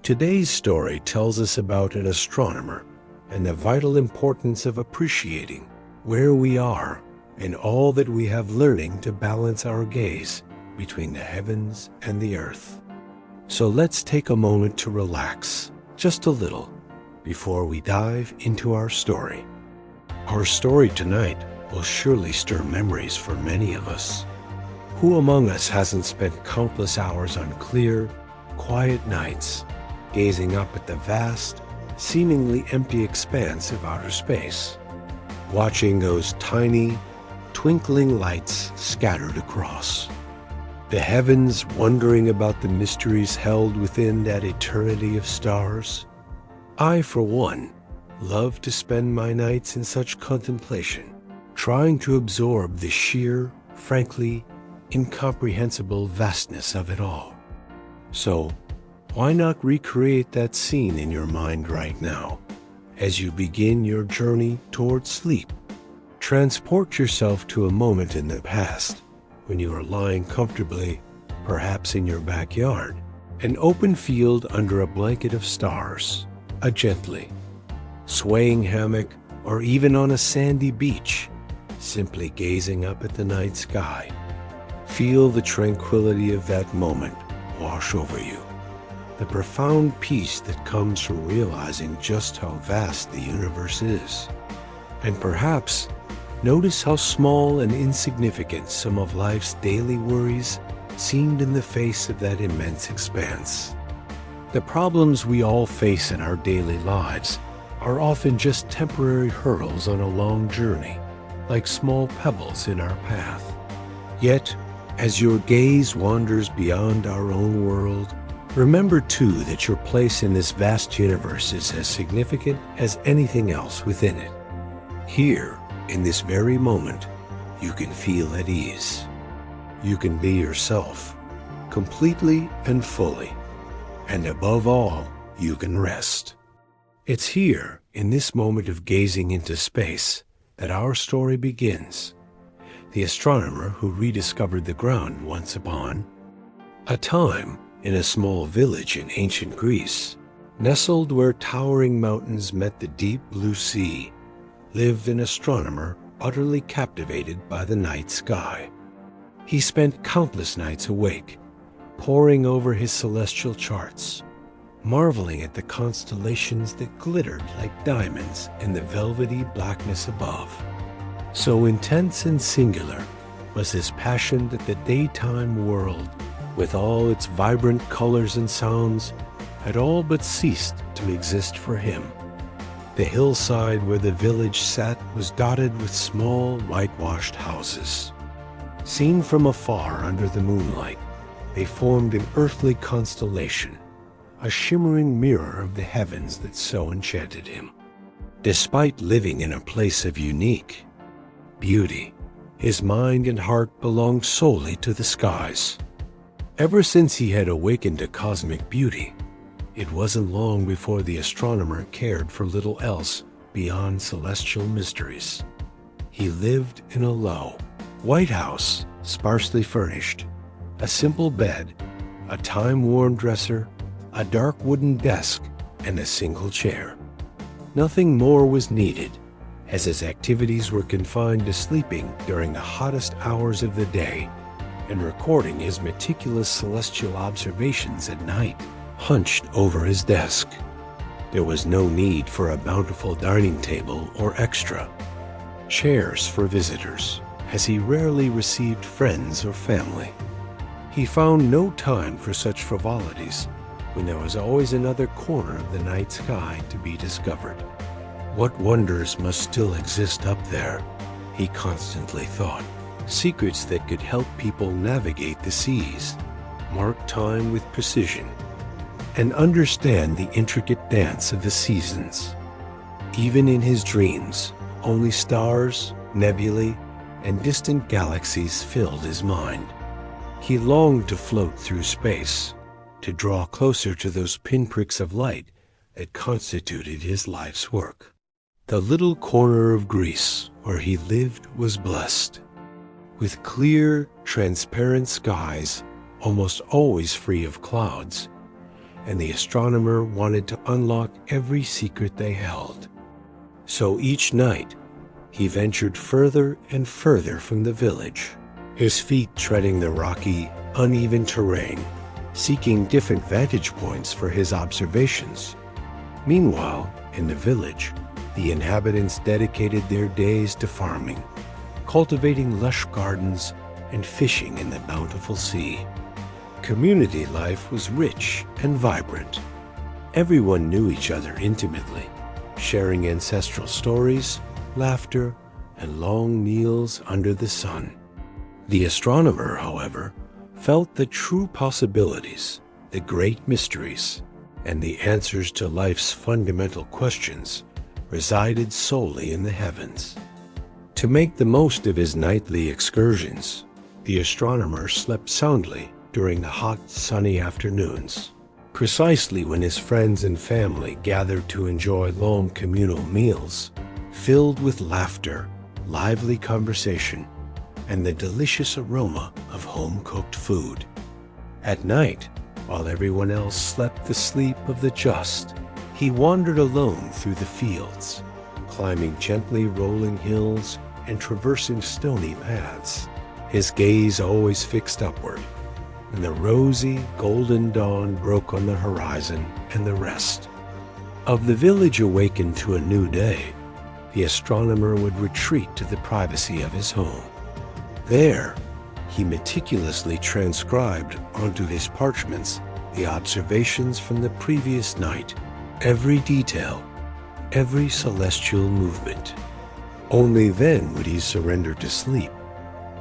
Today's story tells us about an astronomer and the vital importance of appreciating where we are and all that we have, learning to balance our gaze between the heavens and the earth. So let's take a moment to relax just a little before we dive into our story. Our story tonight will surely stir memories for many of us. Who among us hasn't spent countless hours on clear, quiet nights gazing up at the vast, seemingly empty expanse of outer space, watching those tiny, twinkling lights scattered across the heavens, wondering about the mysteries held within that eternity of stars? I, for one, love to spend my nights in such contemplation, trying to absorb the sheer, frankly, incomprehensible vastness of it all. So, why not recreate that scene in your mind right now as you begin your journey towards sleep? Transport yourself to a moment in the past when you are lying comfortably, perhaps in your backyard, an open field under a blanket of stars, a gently swaying hammock, or even on a sandy beach, simply gazing up at the night sky. Feel the tranquility of that moment wash over you. The profound peace that comes from realizing just how vast the universe is. And perhaps notice how small and insignificant some of life's daily worries seemed in the face of that immense expanse. The problems we all face in our daily lives are often just temporary hurdles on a long journey, like small pebbles in our path. Yet, as your gaze wanders beyond our own world, remember too that your place in this vast universe is as significant as anything else within it. Here, in this very moment, you can feel at ease. You can be yourself, completely and fully. And above all, you can rest. It's here, in this moment of gazing into space, that our story begins. The astronomer who rediscovered the ground once upon a time in a small village in ancient Greece, nestled where towering mountains met the deep blue sea, lived an astronomer utterly captivated by the night sky. He spent countless nights awake, poring over his celestial charts, marveling at the constellations that glittered like diamonds in the velvety blackness above. So intense and singular was his passion that the daytime world, with all its vibrant colors and sounds, had all but ceased to exist for him. The hillside where the village sat was dotted with small, whitewashed houses. Seen from afar under the moonlight, they formed an earthly constellation, a shimmering mirror of the heavens that so enchanted him. Despite living in a place of unique beauty, his mind and heart belonged solely to the skies. Ever since he had awakened to cosmic beauty, it wasn't long before the astronomer cared for little else beyond celestial mysteries. He lived in a low, white house, sparsely furnished, a simple bed, a time-worn dresser, a dark wooden desk, and a single chair. Nothing more was needed, as his activities were confined to sleeping during the hottest hours of the day and recording his meticulous celestial observations at night, hunched over his desk. There was no need for a bountiful dining table or extra chairs for visitors, as he rarely received friends or family. He found no time for such frivolities when there was always another corner of the night sky to be discovered. What wonders must still exist up there, he constantly thought. Secrets that could help people navigate the seas, mark time with precision, and understand the intricate dance of the seasons. Even in his dreams, only stars, nebulae, and distant galaxies filled his mind. He longed to float through space, to draw closer to those pinpricks of light that constituted his life's work. The little corner of Greece where he lived was blessed, with clear, transparent skies almost always free of clouds, and the astronomer wanted to unlock every secret they held. So each night, he ventured further and further from the village, his feet treading the rocky, uneven terrain, seeking different vantage points for his observations. Meanwhile, in the village, the inhabitants dedicated their days to farming, cultivating lush gardens and fishing in the bountiful sea. Community life was rich and vibrant. Everyone knew each other intimately, sharing ancestral stories, laughter, and long meals under the sun. The astronomer, however, felt the true possibilities, the great mysteries, and the answers to life's fundamental questions resided solely in the heavens. To make the most of his nightly excursions, the astronomer slept soundly during the hot, sunny afternoons, precisely when his friends and family gathered to enjoy long communal meals, filled with laughter, lively conversation, and the delicious aroma of home-cooked food. At night, while everyone else slept the sleep of the just, he wandered alone through the fields, climbing gently rolling hills and traversing stony paths, his gaze always fixed upward. And the rosy, golden dawn broke on the horizon and the rest. Of the village awakened to a new day, the astronomer would retreat to the privacy of his home. There, he meticulously transcribed onto his parchments the observations from the previous night, every detail, every celestial movement. Only then would he surrender to sleep,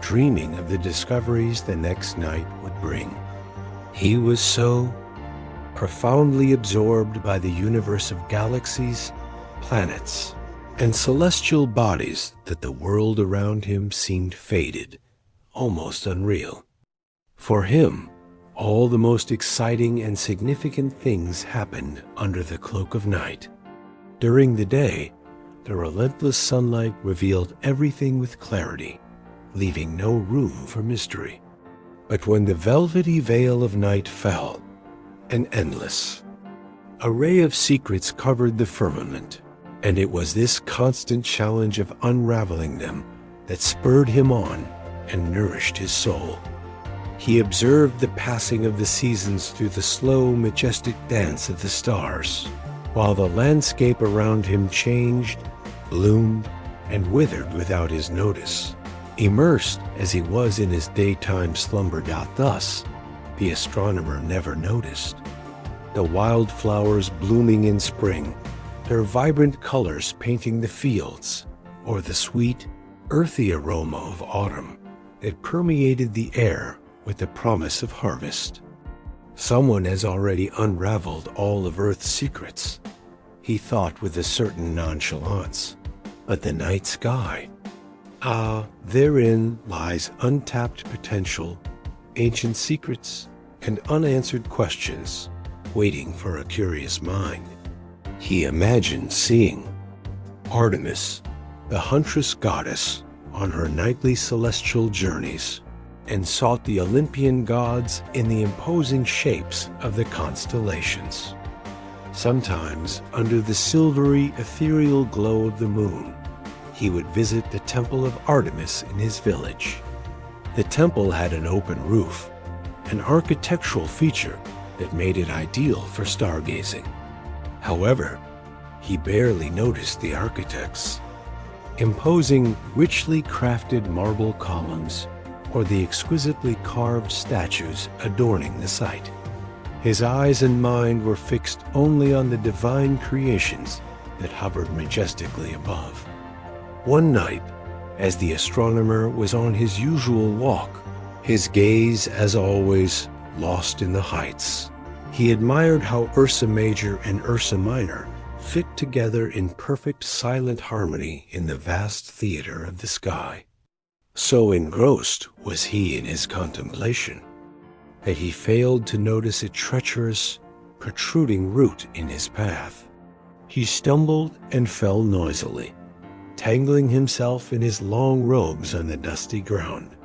dreaming of the discoveries the next night would bring. He was so profoundly absorbed by the universe of galaxies, planets, and celestial bodies that the world around him seemed faded, almost unreal. For him, all the most exciting and significant things happened under the cloak of night. During the day, the relentless sunlight revealed everything with clarity, leaving no room for mystery. But when the velvety veil of night fell, an endless array of secrets covered the firmament, and it was this constant challenge of unraveling them that spurred him on and nourished his soul. He observed the passing of the seasons through the slow, majestic dance of the stars, while the landscape around him changed, bloomed, and withered without his notice. Immersed as he was in his daytime slumber. Thus, the astronomer never noticed the wildflowers blooming in spring, their vibrant colors painting the fields, or the sweet, earthy aroma of autumn that permeated the air with the promise of harvest. Someone has already unraveled all of Earth's secrets, he thought with a certain nonchalance. But the night sky, therein lies untapped potential, ancient secrets, and unanswered questions waiting for a curious mind. He imagined seeing Artemis, the huntress goddess, on her nightly celestial journeys, and sought the Olympian gods in the imposing shapes of the constellations. Sometimes, under the silvery, ethereal glow of the moon, he would visit the temple of Artemis in his village. The temple had an open roof, an architectural feature that made it ideal for stargazing. However, he barely noticed the architects, imposing richly crafted marble columns, or the exquisitely carved statues adorning the site. His eyes and mind were fixed only on the divine creations that hovered majestically above. One night, as the astronomer was on his usual walk, his gaze, as always, lost in the heights, he admired how Ursa Major and Ursa Minor fit together in perfect silent harmony in the vast theater of the sky. So engrossed was he in his contemplation that he failed to notice a treacherous, protruding root in his path. He stumbled and fell noisily, tangling himself in his long robes on the dusty ground.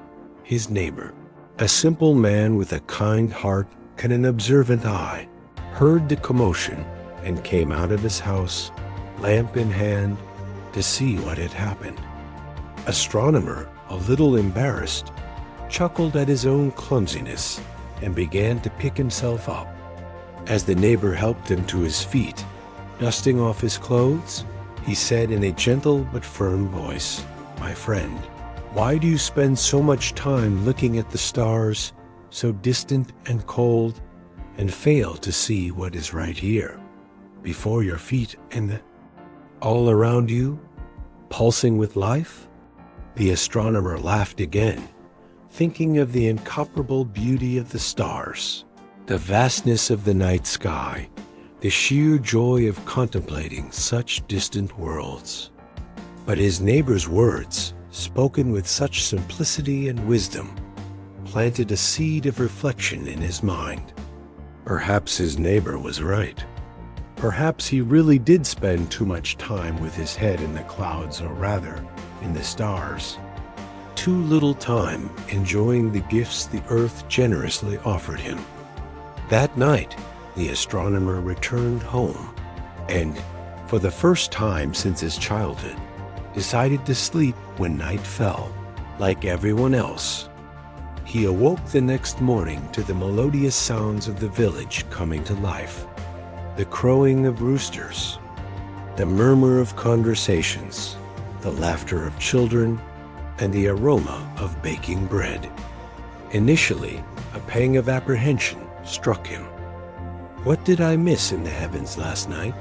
His neighbor, a simple man with a kind heart and an observant eye, heard the commotion and came out of his house, lamp in hand, to see what had happened. Astronomer, a little embarrassed, chuckled at his own clumsiness and began to pick himself up. As the neighbor helped him to his feet, dusting off his clothes, he said in a gentle but firm voice, "My friend, why do you spend so much time looking at the stars, so distant and cold, and fail to see what is right here, before your feet and all around you, pulsing with life?" The astronomer laughed again, thinking of the incomparable beauty of the stars, the vastness of the night sky, the sheer joy of contemplating such distant worlds. But his neighbor's words, spoken with such simplicity and wisdom, planted a seed of reflection in his mind. Perhaps his neighbor was right. Perhaps he really did spend too much time with his head in the clouds, or rather, in the stars. Too little time enjoying the gifts the earth generously offered him. That night, the astronomer returned home and, for the first time since his childhood, decided to sleep when night fell, like everyone else. He awoke the next morning to the melodious sounds of the village coming to life, the crowing of roosters, the murmur of conversations, the laughter of children, and the aroma of baking bread. Initially, a pang of apprehension struck him. What did I miss in the heavens last night?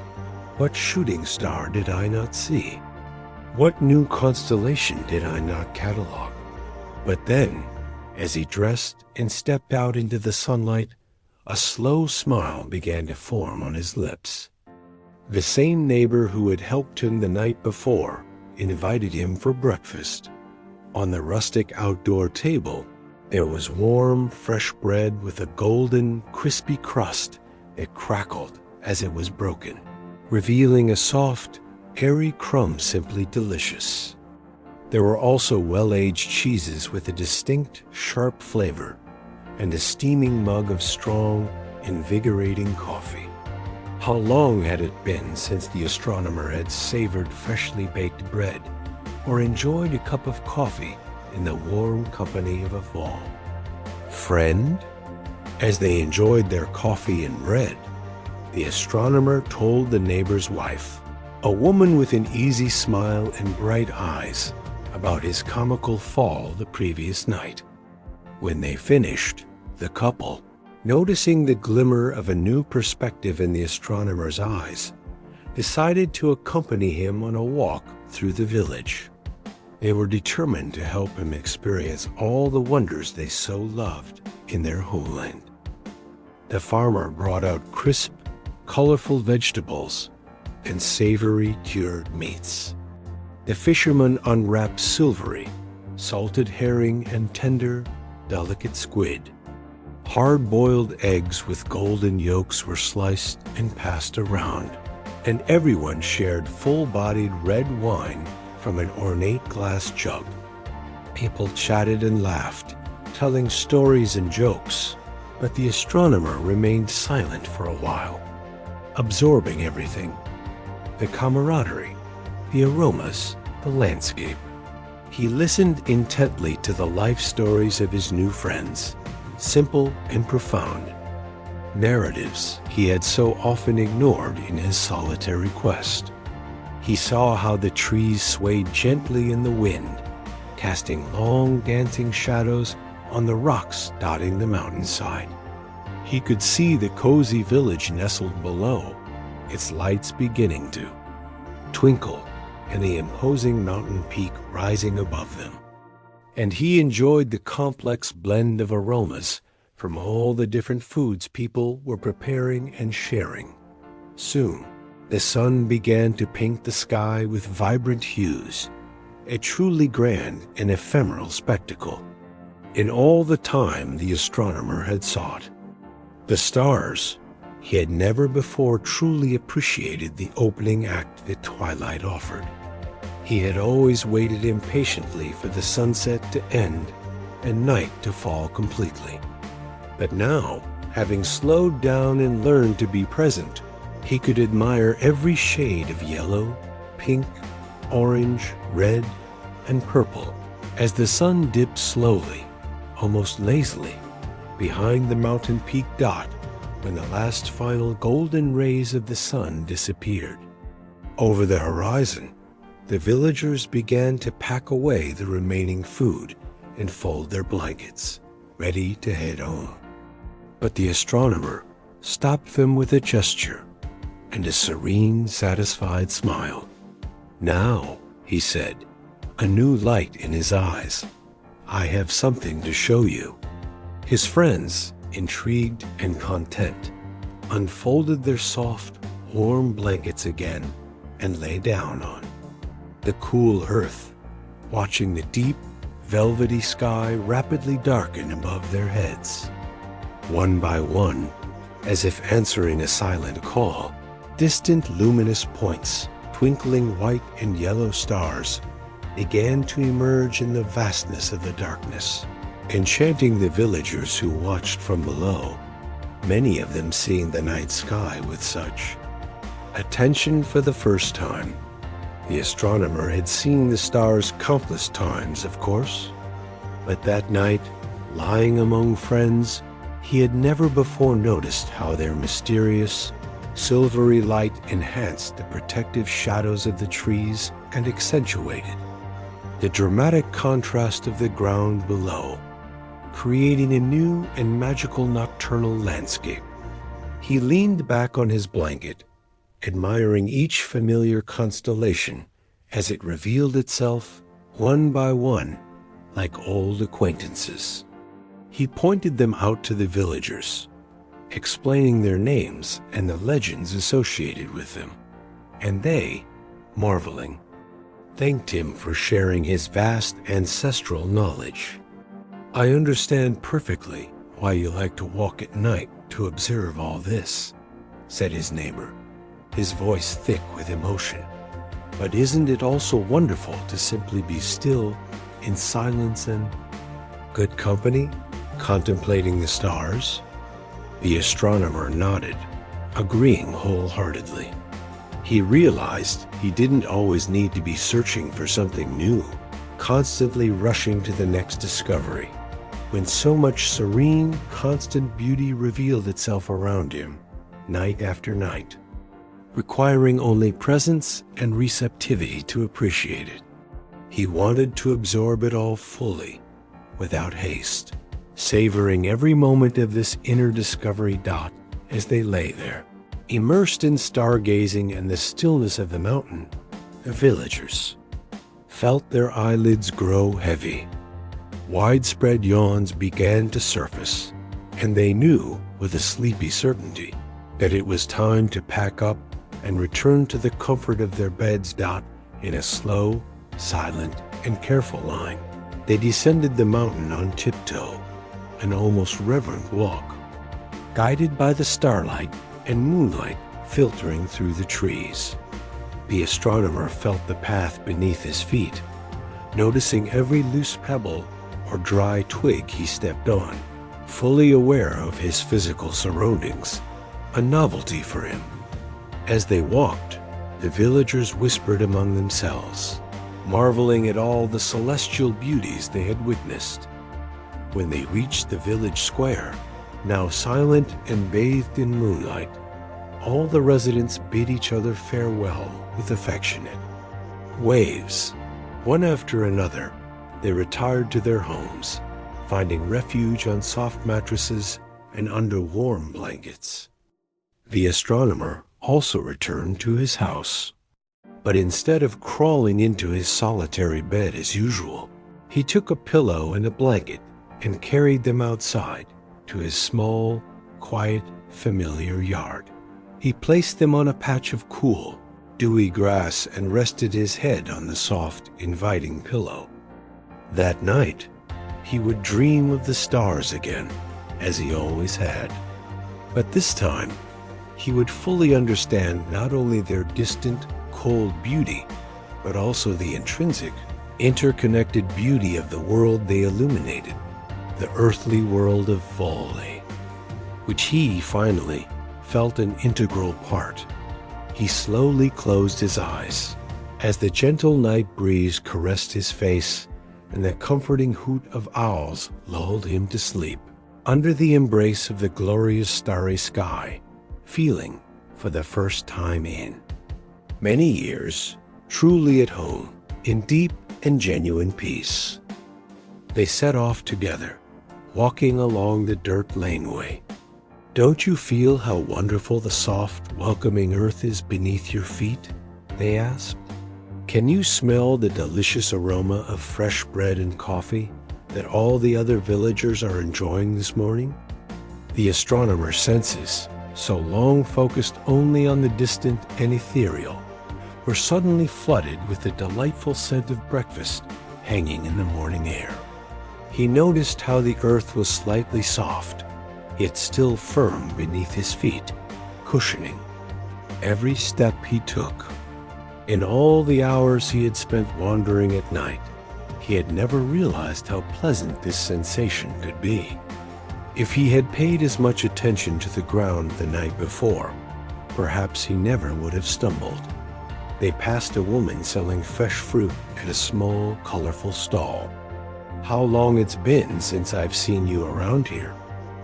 What shooting star did I not see? What new constellation did I not catalog? But then, as he dressed and stepped out into the sunlight, a slow smile began to form on his lips. The same neighbor who had helped him the night before invited him for breakfast. On the rustic outdoor table, there was warm, fresh bread with a golden, crispy crust that crackled as it was broken, revealing a soft, airy crumb simply delicious. There were also well-aged cheeses with a distinct, sharp flavor, and a steaming mug of strong, invigorating coffee. How long had it been since the astronomer had savored freshly baked bread, or enjoyed a cup of coffee in the warm company of a fall? Friend? As they enjoyed their coffee and bread, the astronomer told the neighbor's wife, a woman with an easy smile and bright eyes, about his comical fall the previous night. When they finished, the couple, noticing the glimmer of a new perspective in the astronomer's eyes, decided to accompany him on a walk through the village. They were determined to help him experience all the wonders they so loved in their homeland. The farmer brought out crisp, colorful vegetables and savory cured meats. The fisherman unwrapped silvery, salted herring and tender, delicate squid. Hard-boiled eggs with golden yolks were sliced and passed around, and everyone shared full-bodied red wine from an ornate glass jug. People chatted and laughed, telling stories and jokes, but the astronomer remained silent for a while, absorbing everything: the camaraderie, the aromas, the landscape. He listened intently to the life stories of his new friends, simple and profound, narratives he had so often ignored in his solitary quest. He saw how the trees swayed gently in the wind, casting long dancing shadows on the rocks dotting the mountainside. He could see the cozy village nestled below, its lights beginning to twinkle, and the imposing mountain peak rising above them. And he enjoyed the complex blend of aromas from all the different foods people were preparing and sharing. Soon, the sun began to paint the sky with vibrant hues, a truly grand and ephemeral spectacle. In all the time the astronomer had sought the stars, he had never before truly appreciated the opening act that twilight offered. He had always waited impatiently for the sunset to end and night to fall completely. But now, Having slowed down and learned to be present, he could admire every shade of yellow, pink, orange, red, and purple as the sun dipped slowly, almost lazily, behind the mountain peak dot when the last final golden rays of the sun disappeared. Over the horizon, the villagers began to pack away the remaining food and fold their blankets, ready to head home. But the astronomer stopped them with a gesture and a serene, satisfied smile. "Now," he said, a new light in his eyes, "I have something to show you." His friends, intrigued and content, unfolded their soft, warm blankets again and lay down on the cool earth, watching the deep, velvety sky rapidly darken above their heads. One by one, as if answering a silent call, distant luminous points, twinkling white and yellow stars, began to emerge in the vastness of the darkness, enchanting the villagers who watched from below, many of them seeing the night sky with such attention for the first time. The astronomer had seen the stars countless times, of course, but that night, lying among friends, he had never before noticed how their mysterious, silvery light enhanced the protective shadows of the trees and accentuated the dramatic contrast of the ground below, creating a new and magical nocturnal landscape. He leaned back on his blanket, admiring each familiar constellation as it revealed itself one by one like old acquaintances. He pointed them out to the villagers, explaining their names and the legends associated with them, and they, marveling, thanked him for sharing his vast ancestral knowledge. "I understand perfectly why you like to walk at night to observe all this," said his neighbor, his voice thick with emotion. "But isn't it also wonderful to simply be still in silence and good company, contemplating the stars?" The astronomer nodded, agreeing wholeheartedly. He realized he didn't always need to be searching for something new, constantly rushing to the next discovery, when so much serene, constant beauty revealed itself around him, night after night, requiring only presence and receptivity to appreciate it. He wanted to absorb it all fully, without haste, savoring every moment of this inner discovery dot as they lay there, immersed in stargazing and the stillness of the mountain. The villagers felt their eyelids grow heavy. Widespread yawns began to surface, and they knew with a sleepy certainty that it was time to pack up and return to the comfort of their beds. In a slow, silent, and careful line, they descended the mountain on tiptoe, an almost reverent walk, guided by the starlight and moonlight filtering through the trees. The astronomer felt the path beneath his feet, noticing every loose pebble or dry twig he stepped on, fully aware of his physical surroundings, a novelty for him. As they walked, the villagers whispered among themselves, marveling at all the celestial beauties they had witnessed. When they reached the village square, now silent and bathed in moonlight, all the residents bid each other farewell with affectionate waves. One after another, they retired to their homes, finding refuge on soft mattresses and under warm blankets. The astronomer also returned to his house, but instead of crawling into his solitary bed as usual, he took a pillow and a blanket and carried them outside to his small, quiet, familiar yard. He placed them on a patch of cool, dewy grass and rested his head on the soft, inviting pillow. That night, he would dream of the stars again, as he always had. But this time, he would fully understand not only their distant, cold beauty, but also the intrinsic, interconnected beauty of the world they illuminated, the earthly world of Vole. which he finally felt an integral part. He slowly closed his eyes as the gentle night breeze caressed his face and the comforting hoot of owls lulled him to sleep. Under the embrace of the glorious starry sky, feeling for the first time in many years, truly at home, in deep and genuine peace. They set off together, walking along the dirt laneway. "Don't you feel how wonderful the soft, welcoming earth is beneath your feet?" they asked. "Can you smell the delicious aroma of fresh bread and coffee that all the other villagers are enjoying this morning?" The astronomer's senses, so long focused only on the distant and ethereal, were suddenly flooded with the delightful scent of breakfast hanging in the morning air. He noticed how the earth was slightly soft, yet still firm beneath his feet, cushioning every step he took. In all the hours he had spent wandering at night, he had never realized how pleasant this sensation could be. If he had paid as much attention to the ground the night before, perhaps he never would have stumbled. They passed a woman selling fresh fruit at a small, colorful stall. "How long it's been since I've seen you around here,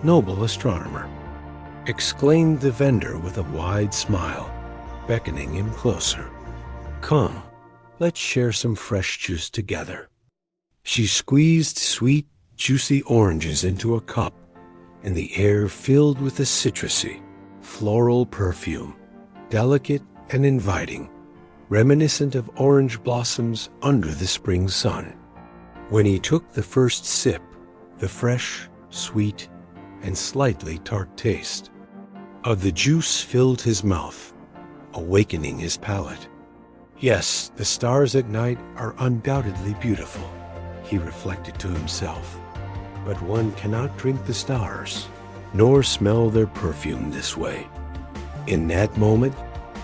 noble astronomer," exclaimed the vendor with a wide smile, beckoning him closer. "Come, let's share some fresh juice together." She squeezed sweet, juicy oranges into a cup, and the air filled with a citrusy, floral perfume, delicate and inviting, reminiscent of orange blossoms under the spring sun. When he took the first sip, the fresh, sweet, and slightly tart taste of the juice filled his mouth, awakening his palate. Yes, the stars at night are undoubtedly beautiful, he reflected to himself, but one cannot drink the stars, nor smell their perfume this way. In that moment,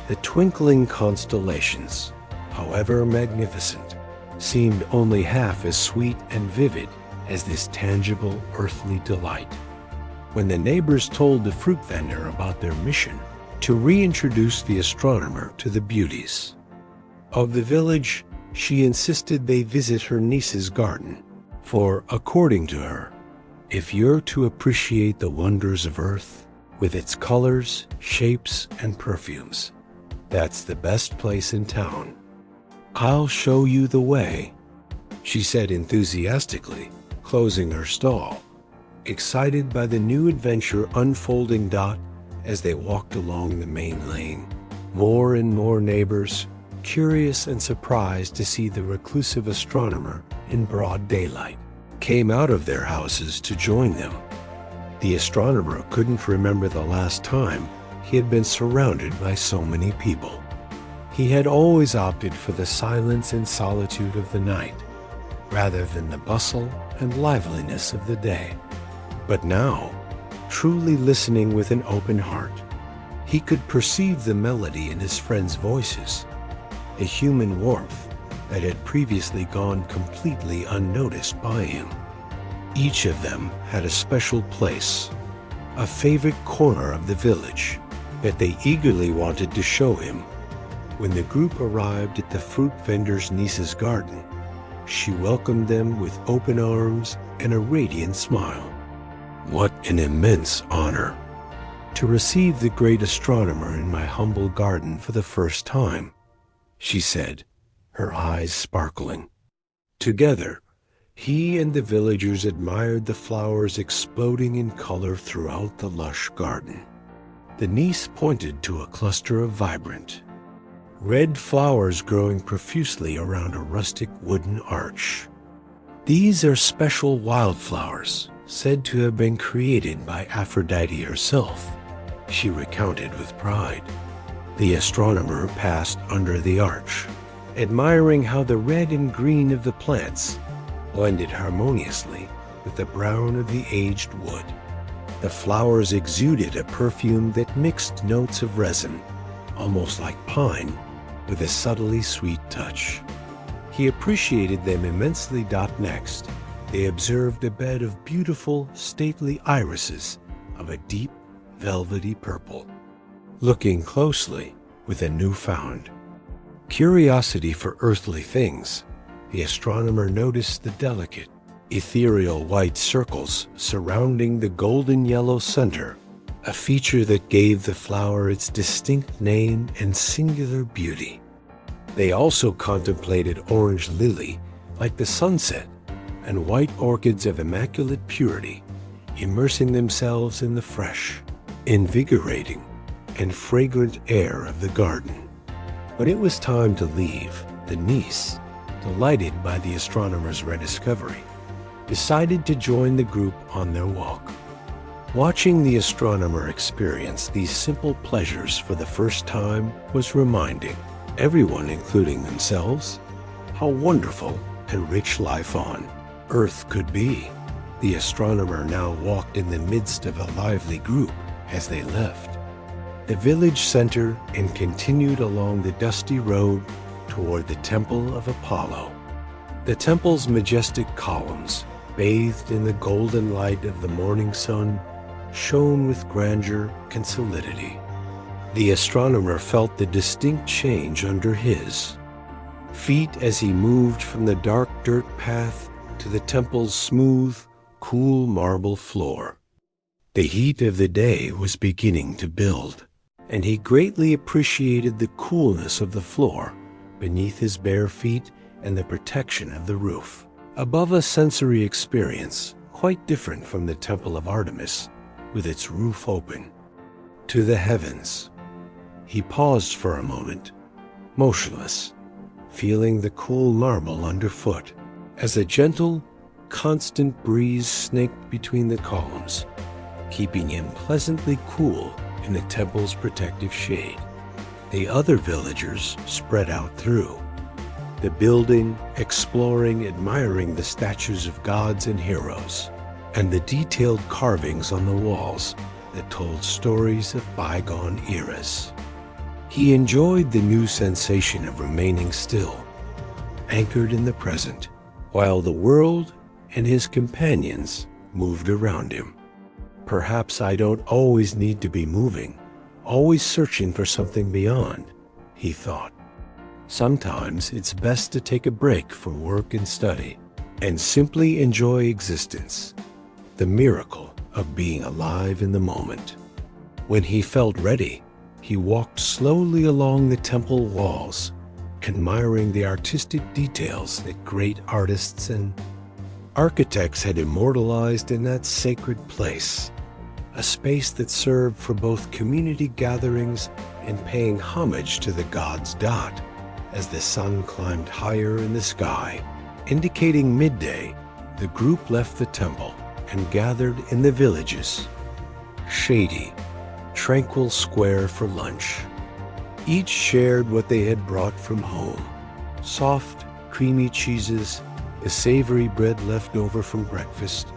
the twinkling constellations, however magnificent, seemed only half as sweet and vivid as this tangible earthly delight. When the neighbors told the fruit vendor about their mission to reintroduce the astronomer to the beauties of the village, she insisted they visit her niece's garden, for, according to her, if you're to appreciate the wonders of Earth, with its colors, shapes, and perfumes, that's the best place in town. "I'll show you the way," she said enthusiastically, closing her stall, excited by the new adventure unfolding as they walked along the main lane. More and more neighbors, curious and surprised to see the reclusive astronomer in broad daylight, came out of their houses to join them. The astronomer couldn't remember the last time he had been surrounded by so many people. He had always opted for the silence and solitude of the night, rather than the bustle and liveliness of the day. But now, truly listening with an open heart, he could perceive the melody in his friends' voices, a human warmth that had previously gone completely unnoticed by him. Each of them had a special place, a favorite corner of the village that they eagerly wanted to show him. When the group arrived at the fruit vendor's niece's garden, she welcomed them with open arms and a radiant smile. "What an immense honor to receive the great astronomer in my humble garden for the first time," she said, her eyes sparkling. Together, he and the villagers admired the flowers exploding in color throughout the lush garden. The niece pointed to a cluster of vibrant, red flowers growing profusely around a rustic wooden arch. "These are special wildflowers, said to have been created by Aphrodite herself," she recounted with pride. The astronomer passed under the arch, admiring how the red and green of the plants blended harmoniously with the brown of the aged wood. The flowers exuded a perfume that mixed notes of resin, almost like pine, with a subtly sweet touch. He appreciated them immensely. Next, they observed a bed of beautiful, stately irises of a deep velvety purple. Looking closely, with a newfound curiosity for earthly things, the astronomer noticed the delicate, ethereal white circles surrounding the golden yellow center, a feature that gave the flower its distinct name and singular beauty. They also contemplated orange lily, like the sunset, and white orchids of immaculate purity, immersing themselves in the fresh, invigorating, and fragrant air of the garden. When it was time to leave, the niece, delighted by the astronomer's rediscovery, decided to join the group on their walk. Watching the astronomer experience these simple pleasures for the first time was reminding everyone, including themselves, how wonderful and rich life on Earth could be. The astronomer now walked in the midst of a lively group as they left the village center and continued along the dusty road toward the Temple of Apollo. The temple's majestic columns, bathed in the golden light of the morning sun, shone with grandeur and solidity. The astronomer felt the distinct change under his feet as he moved from the dark dirt path to the temple's smooth, cool marble floor. The heat of the day was beginning to build, and he greatly appreciated the coolness of the floor beneath his bare feet and the protection of the roof. Above, a sensory experience quite different from the Temple of Artemis, with its roof open to the heavens. He paused for a moment, motionless, feeling the cool marble underfoot, as a gentle, constant breeze snaked between the columns, keeping him pleasantly cool in the temple's protective shade. The other villagers spread out through the building, exploring, admiring the statues of gods and heroes, and the detailed carvings on the walls that told stories of bygone eras. He enjoyed the new sensation of remaining still, anchored in the present, while the world and his companions moved around him. Perhaps I don't always need to be moving, always searching for something beyond, he thought. Sometimes it's best to take a break from work and study and simply enjoy existence, the miracle of being alive in the moment. When he felt ready, he walked slowly along the temple walls, admiring the artistic details that great artists and architects had immortalized in that sacred place, a space that served for both community gatherings and paying homage to the god's dot. As the sun climbed higher in the sky, indicating midday, the group left the temple and gathered in the village's shady, tranquil square for lunch. Each shared what they had brought from home: soft, creamy cheeses, the savory bread left over from breakfast,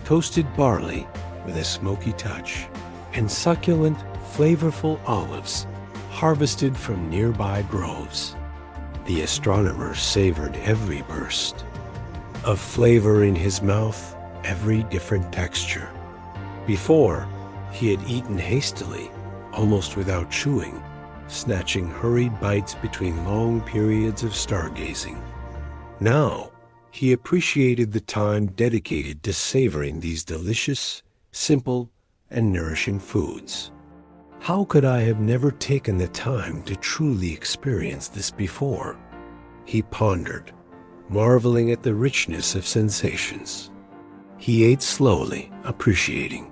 toasted barley with a smoky touch, and succulent, flavorful olives harvested from nearby groves. The astronomer savored every burst of flavor in his mouth, every different texture. Before, he had eaten hastily, almost without chewing, snatching hurried bites between long periods of stargazing. Now, he appreciated the time dedicated to savoring these delicious, simple, and nourishing foods. How could I have never taken the time to truly experience this before? He pondered, marveling at the richness of sensations. He ate slowly, appreciating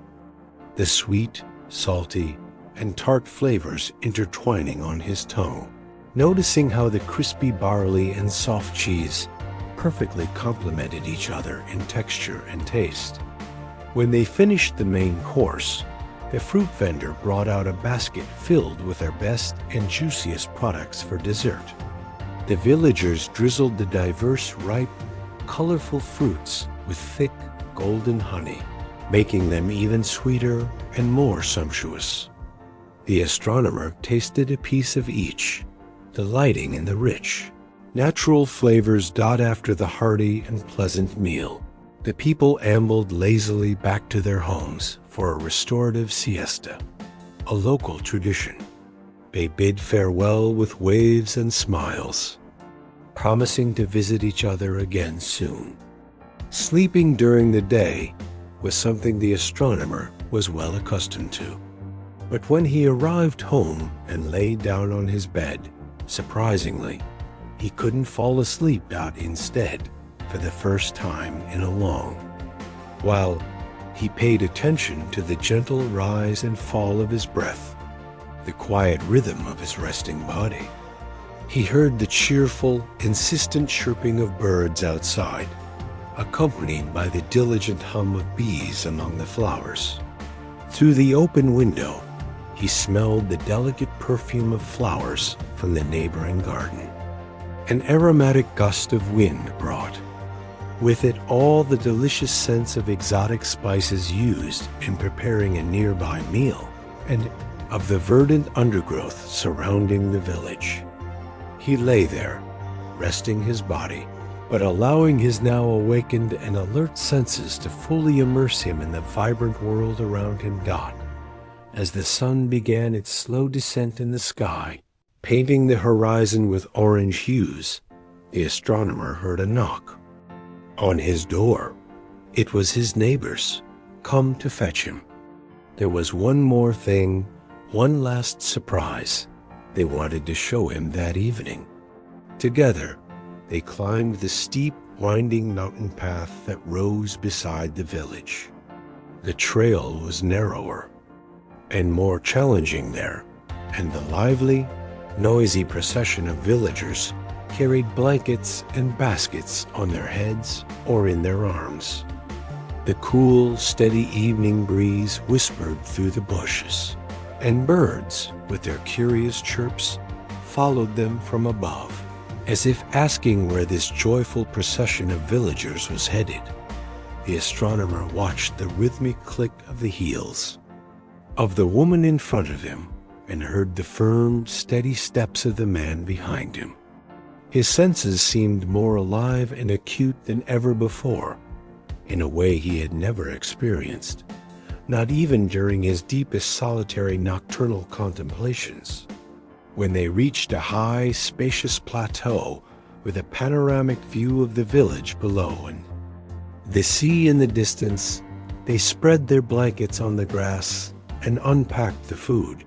the sweet, salty, and tart flavors intertwining on his tongue, noticing how the crispy barley and soft cheese perfectly complemented each other in texture and taste. When they finished the main course, the fruit vendor brought out a basket filled with their best and juiciest products for dessert. The villagers drizzled the diverse, ripe, colorful fruits with thick, golden honey, making them even sweeter and more sumptuous. The astronomer tasted a piece of each, delighting in the rich, natural flavors after the hearty and pleasant meal. The people ambled lazily back to their homes for a restorative siesta, a local tradition. They bid farewell with waves and smiles, promising to visit each other again soon. Sleeping during the day was something the astronomer was well accustomed to. But when he arrived home and lay down on his bed, surprisingly, he couldn't fall asleep out instead for the first time in a long while. He paid attention to the gentle rise and fall of his breath, the quiet rhythm of his resting body. He heard the cheerful, insistent chirping of birds outside, accompanied by the diligent hum of bees among the flowers. Through the open window, he smelled the delicate perfume of flowers from the neighboring garden. An aromatic gust of wind brought with it all the delicious scents of exotic spices used in preparing a nearby meal, and of the verdant undergrowth surrounding the village. He lay there, resting his body, but allowing his now awakened and alert senses to fully immerse him in the vibrant world around him. As the sun began its slow descent in the sky, painting the horizon with orange hues, the astronomer heard a knock on his door. It was his neighbors, come to fetch him. There was one more thing, one last surprise they wanted to show him that evening. Together, they climbed the steep, winding mountain path that rose beside the village. The trail was narrower and more challenging there, and the lively, noisy procession of villagers carried blankets and baskets on their heads or in their arms. The cool, steady evening breeze whispered through the bushes, and birds, with their curious chirps, followed them from above, as if asking where this joyful procession of villagers was headed. The astronomer watched the rhythmic click of the heels of the woman in front of him and heard the firm, steady steps of the man behind him. His senses seemed more alive and acute than ever before, in a way he had never experienced, not even during his deepest solitary nocturnal contemplations. When they reached a high, spacious plateau with a panoramic view of the village below and the sea in the distance, they spread their blankets on the grass and unpacked the food.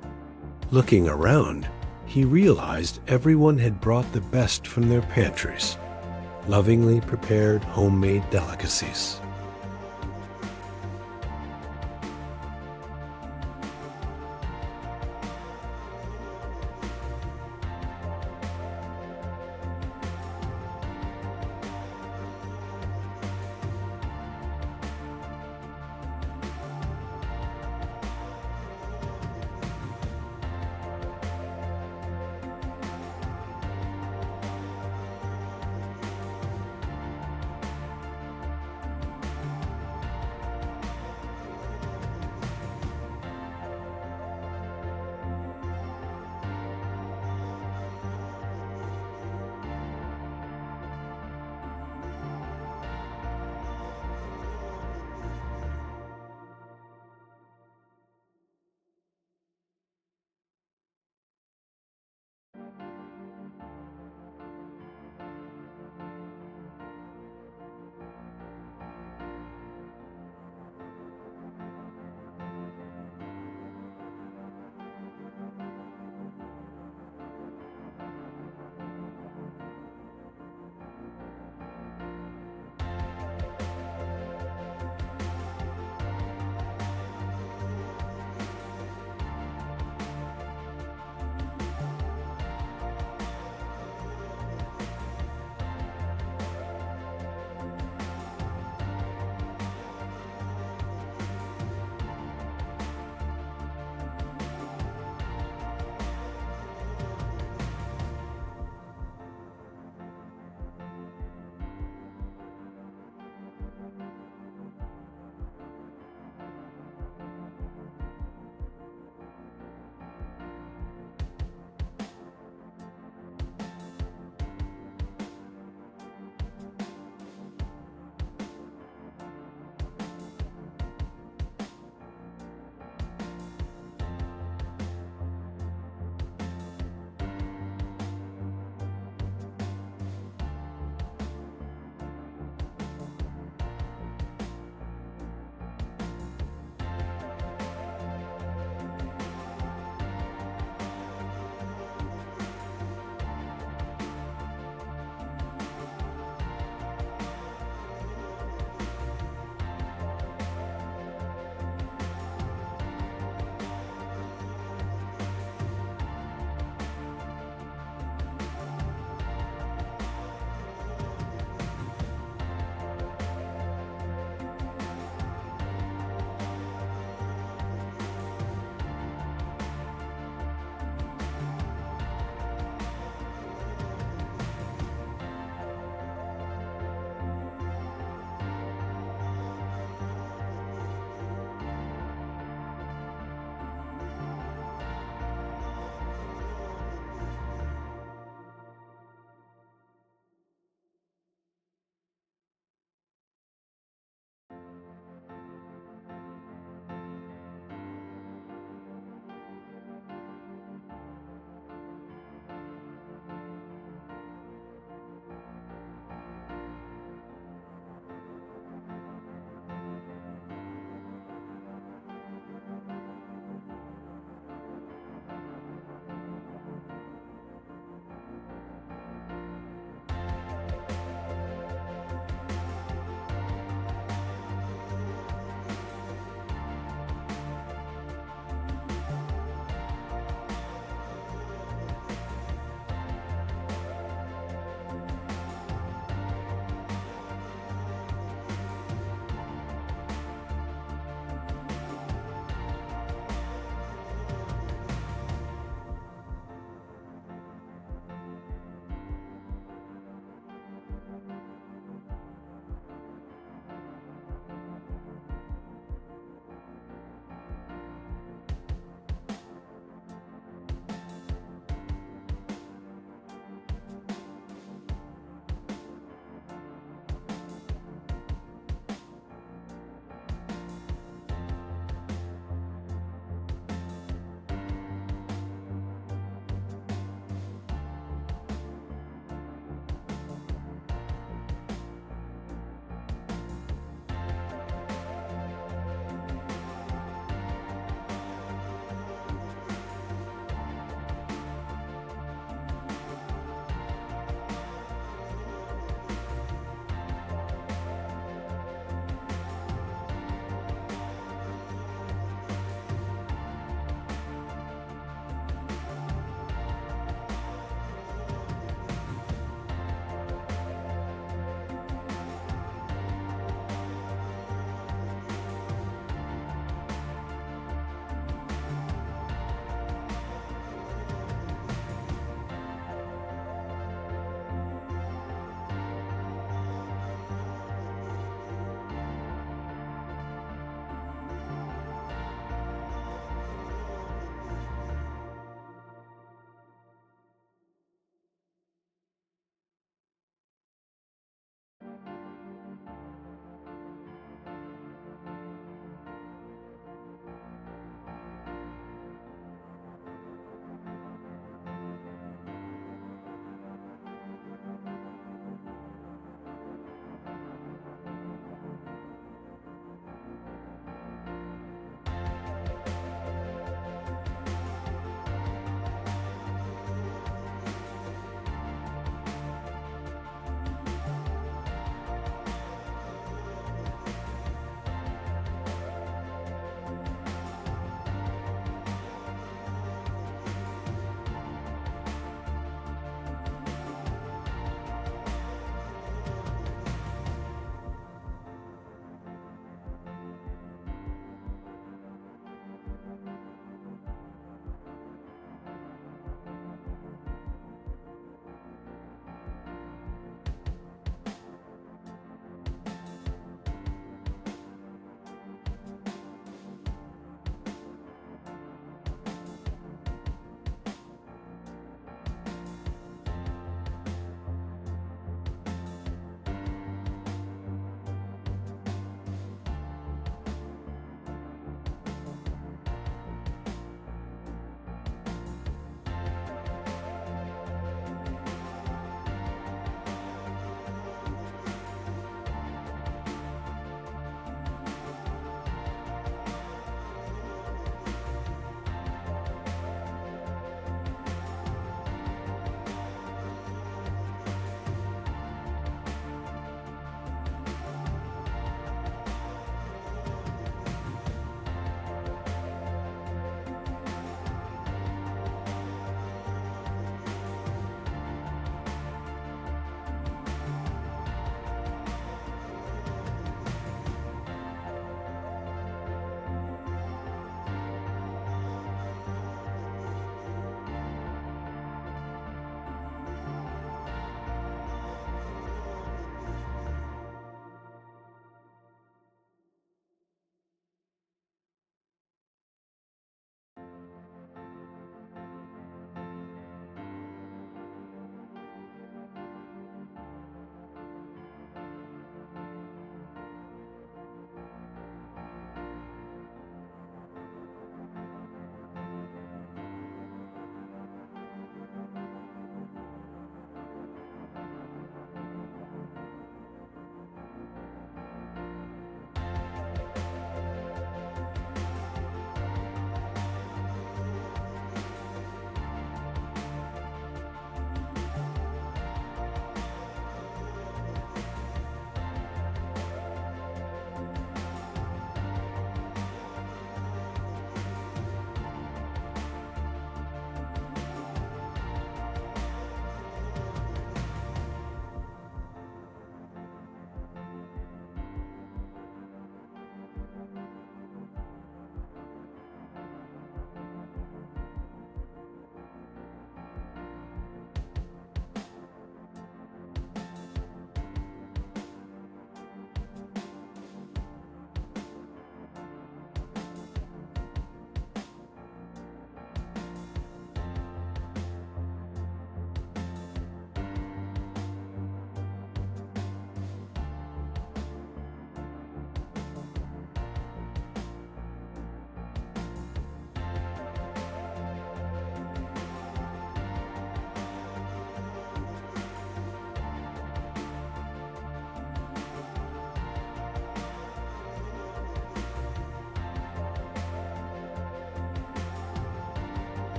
Looking around, he realized everyone had brought the best from their pantries, lovingly prepared homemade delicacies.